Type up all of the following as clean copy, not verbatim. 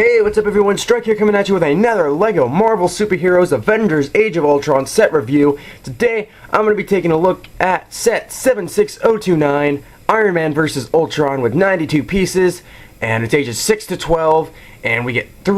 Hey, what's up everyone? Strike here coming at you with another LEGO Marvel Superheroes Avengers Age of Ultron set review. Today, I'm going to be taking a look at set 76029, Iron Man vs. Ultron with 92 pieces, and it's ages 6 to 12, and we get 4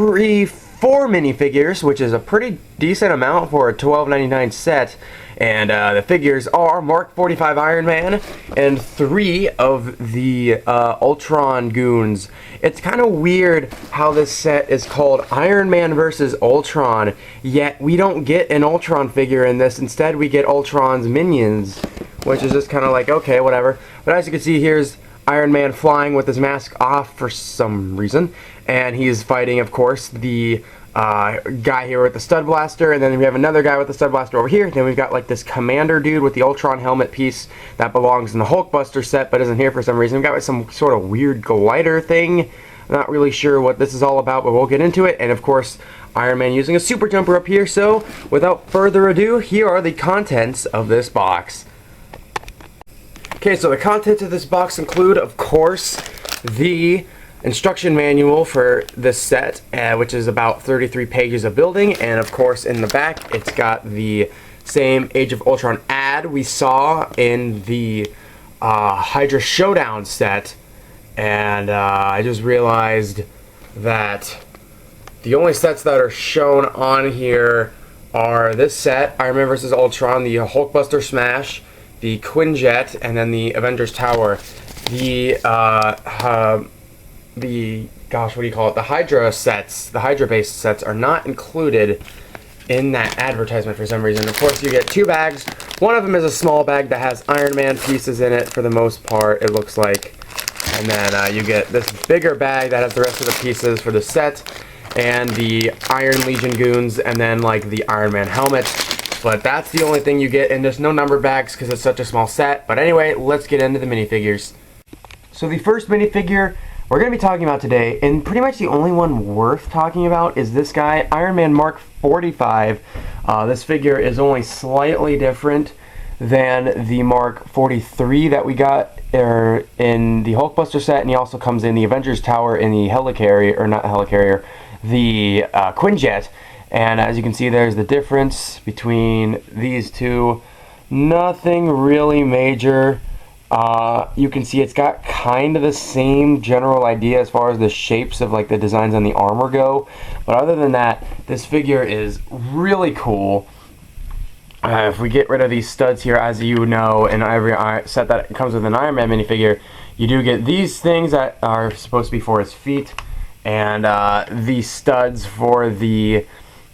minifigures, which is a pretty decent amount for a $12.99 set. And the figures are Mark 45 Iron Man and 3 of the Ultron goons. It's kind of weird how this set is called Iron Man vs. Ultron, yet we don't get an Ultron figure in this. Instead, we get Ultron's minions, which is just kind of like, okay, whatever. But as you can see, here's Iron Man flying with his mask off for some reason, and he's fighting, of course, the guy here with the stud blaster, and then we have another guy with the stud blaster over here. Then we've got like this commander dude with the Ultron helmet piece that belongs in the Hulkbuster set but isn't here for some reason. We've got some sort of weird glider thing. I'm not really sure what this is all about, but we'll get into it. And of course, Iron Man using a super jumper up here. So without further ado, here are the contents of this box. Okay, so the contents of this box include, of course, the instruction manual for this set, which is about 33 pages of building, and of course in the back it's got the same Age of Ultron ad we saw in the Hydra Showdown set. And I just realized that the only sets that are shown on here are this set, Iron Man vs. Ultron, the Hulkbuster Smash, the Quinjet, and then the Avengers Tower. The gosh, what do you call it? The Hydra sets, the Hydra-based sets, are not included in that advertisement for some reason. Of course, you get 2 bags. One of them is a small bag that has Iron Man pieces in it for the most part, it looks like. And then you get this bigger bag that has the rest of the pieces for the set, and the Iron Legion goons, and then like the Iron Man helmet. But that's the only thing you get, and there's no numbered bags because it's such a small set. But anyway, let's get into the minifigures. So the first minifigure we're going to be talking about today, and pretty much the only one worth talking about, is this guy, Iron Man Mark 45. This figure is only slightly different than the Mark 43 that we got in the Hulkbuster set, and he also comes in the Avengers Tower in the helicarrier, or not helicarrier, the Quinjet. And as you can see, there's the difference between these two. Nothing really major. You can see it's got kind of the same general idea as far as the shapes of like the designs on the armor go, but other than that, this figure is really cool. If we get rid of these studs here, as you know, in every set that comes with an Iron Man minifigure, you do get these things that are supposed to be for his feet, and these studs for the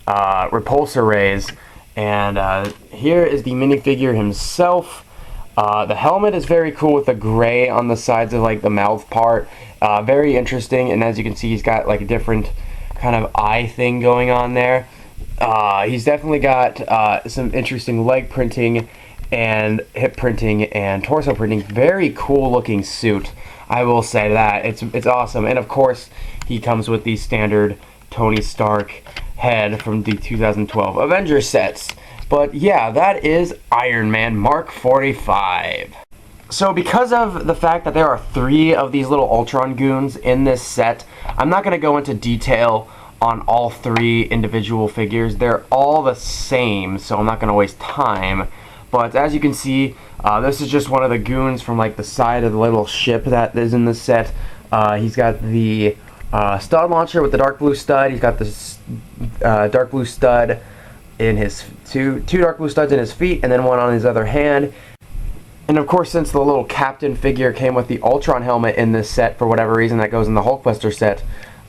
repulsor rays. And here is the minifigure himself. The helmet is very cool with the gray on the sides of like the mouth part. Very interesting, and as you can see, he's got like a different kind of eye thing going on there. He's definitely got some interesting leg printing and hip printing and torso printing. Very cool looking suit, I will say that. It's awesome. And of course, he comes with the standard Tony Stark head from the 2012 Avengers sets. But yeah, that is Iron Man Mark 45. So because of the fact that there are 3 of these little Ultron goons in this set, I'm not going to go into detail on all 3 individual figures. They're all the same, so I'm not going to waste time. But as you can see, this is just one of the goons from like the side of the little ship that is in the set. He's got the stud launcher with the dark blue stud. He's got this dark blue stud in his two dark blue studs in his feet, and then one on his other hand. And of course, since the little captain figure came with the Ultron helmet in this set for whatever reason that goes in the Hulkbuster set,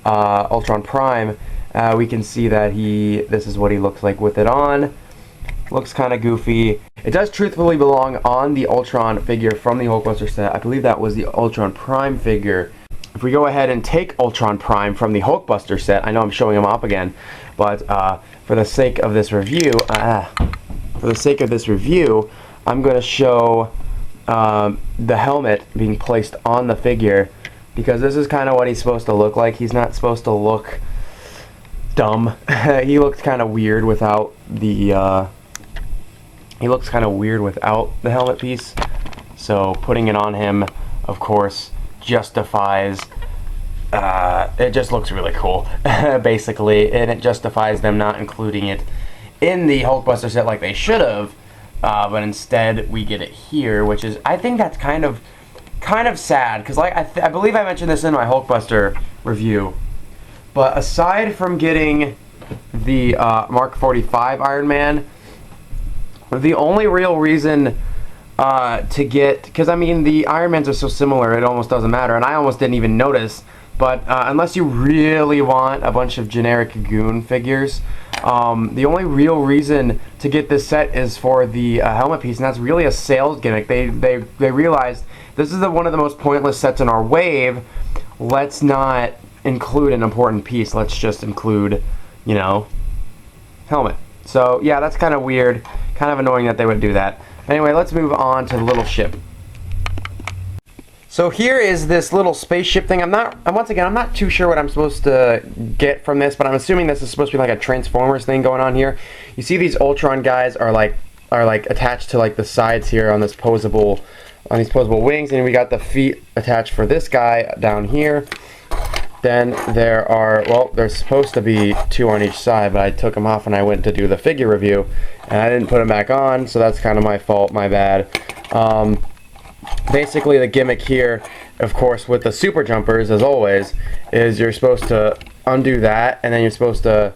Ultron Prime, we can see that this is what he looks like with it on. Looks kind of goofy. It does truthfully belong on the Ultron figure from the Hulkbuster set. I believe that was the Ultron Prime figure. If we go ahead and take Ultron Prime from the Hulkbuster set, I know I'm showing him off again, but for the sake of this review, I'm going to show the helmet being placed on the figure, because this is kind of what he's supposed to look like. He's not supposed to look dumb. He looks kind of weird without the helmet piece. So putting it on him, of course, justifies it just looks really cool, basically, and it justifies them not including it in the Hulkbuster set like they should have, but instead we get it here, which is, I think that's kind of sad, because like I believe I mentioned this in my Hulkbuster review, but aside from getting the Mark 45 Iron Man, the only real reason to get, because I mean the Iron Mans are so similar it almost doesn't matter, and I almost didn't even notice, but unless you really want a bunch of generic Goon figures, the only real reason to get this set is for the helmet piece, and that's really a sales gimmick. They realized this is one of the most pointless sets in our wave. Let's not include an important piece. Let's just include, you know, helmet. So yeah, that's kind of weird, kind of annoying that they would do that. Anyway, let's move on to the little ship. So here is this little spaceship thing. Once again, I'm not too sure what I'm supposed to get from this, but I'm assuming this is supposed to be like a Transformers thing going on here. You see these Ultron guys are like attached to like the sides here on these posable wings, and we got the feet attached for this guy down here. Then there are, well, there's supposed to be two on each side, but I took them off when I went to do the figure review, and I didn't put them back on, so that's kind of my fault, my bad. Basically, the gimmick here, of course, with the super jumpers, as always, is you're supposed to undo that, and then you're supposed to...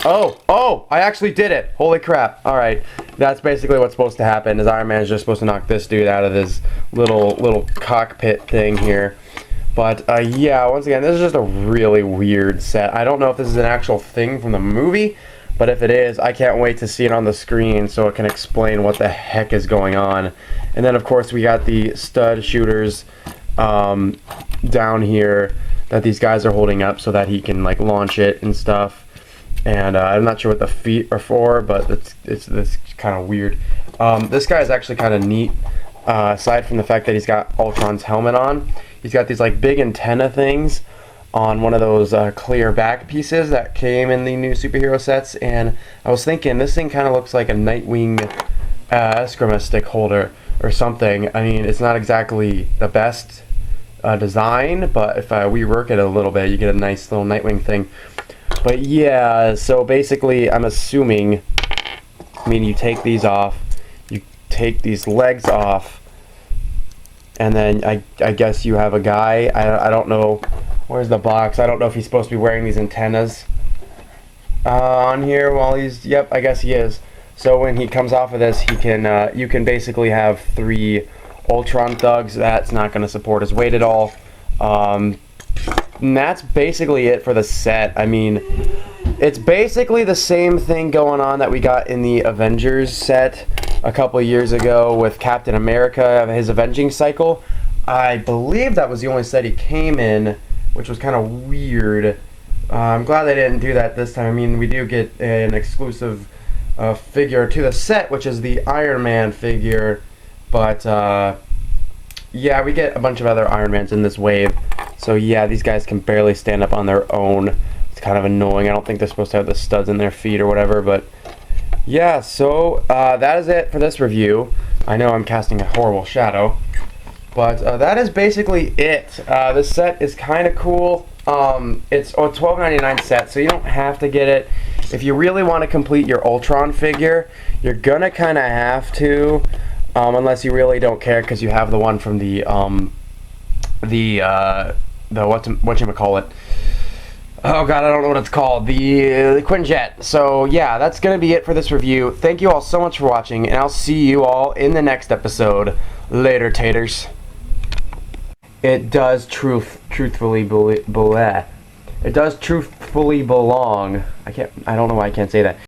Oh! I actually did it! Holy crap. Alright, that's basically what's supposed to happen, is Iron Man is just supposed to knock this dude out of this little cockpit thing here. But, yeah, once again, this is just a really weird set. I don't know if this is an actual thing from the movie, but if it is, I can't wait to see it on the screen so it can explain what the heck is going on. And then, of course, we got the stud shooters down here that these guys are holding up so that he can, like, launch it and stuff. And I'm not sure what the feet are for, but it's kind of weird. This guy is actually kind of neat, aside from the fact that he's got Ultron's helmet on. He's got these, like, big antenna things on one of those clear back pieces that came in the new superhero sets, and I was thinking this thing kind of looks like a Nightwing Eskrima stick holder or something. I mean, it's not exactly the best design, but if I rework it a little bit, you get a nice little Nightwing thing. But yeah, so basically I'm assuming, I mean, you take these off, you take these legs off, and then I guess you have a guy. I don't know. Where's the box? I don't know if he's supposed to be wearing these antennas on here while he's... Yep, I guess he is. So when he comes off of this, he can you can basically have 3 Ultron thugs. That's not going to support his weight at all. And that's basically it for the set. I mean, it's basically the same thing going on that we got in the Avengers set a couple of years ago with Captain America, his avenging cycle. I believe that was the only set he came in, which was kind of weird. I'm glad they didn't do that this time. I mean, we do get an exclusive figure to the set, which is the Iron Man figure, but yeah, we get a bunch of other Iron Mans in this wave. So yeah, these guys can barely stand up on their own. It's kind of annoying. I don't think they're supposed to have the studs in their feet or whatever, but yeah, so that is it for this review. I know I'm casting a horrible shadow, but that is basically it. This set is kind of cool. It's a $12.99 set, so you don't have to get it. If you really want to complete your Ultron figure, you're gonna kind of have to, unless you really don't care because you have the one from the whatchamacallit. Oh god, I don't know what it's called. The Quinjet. So yeah, that's gonna be it for this review. Thank you all so much for watching, and I'll see you all in the next episode. Later, taters. It does truthfully belong. I don't know why I can't say that.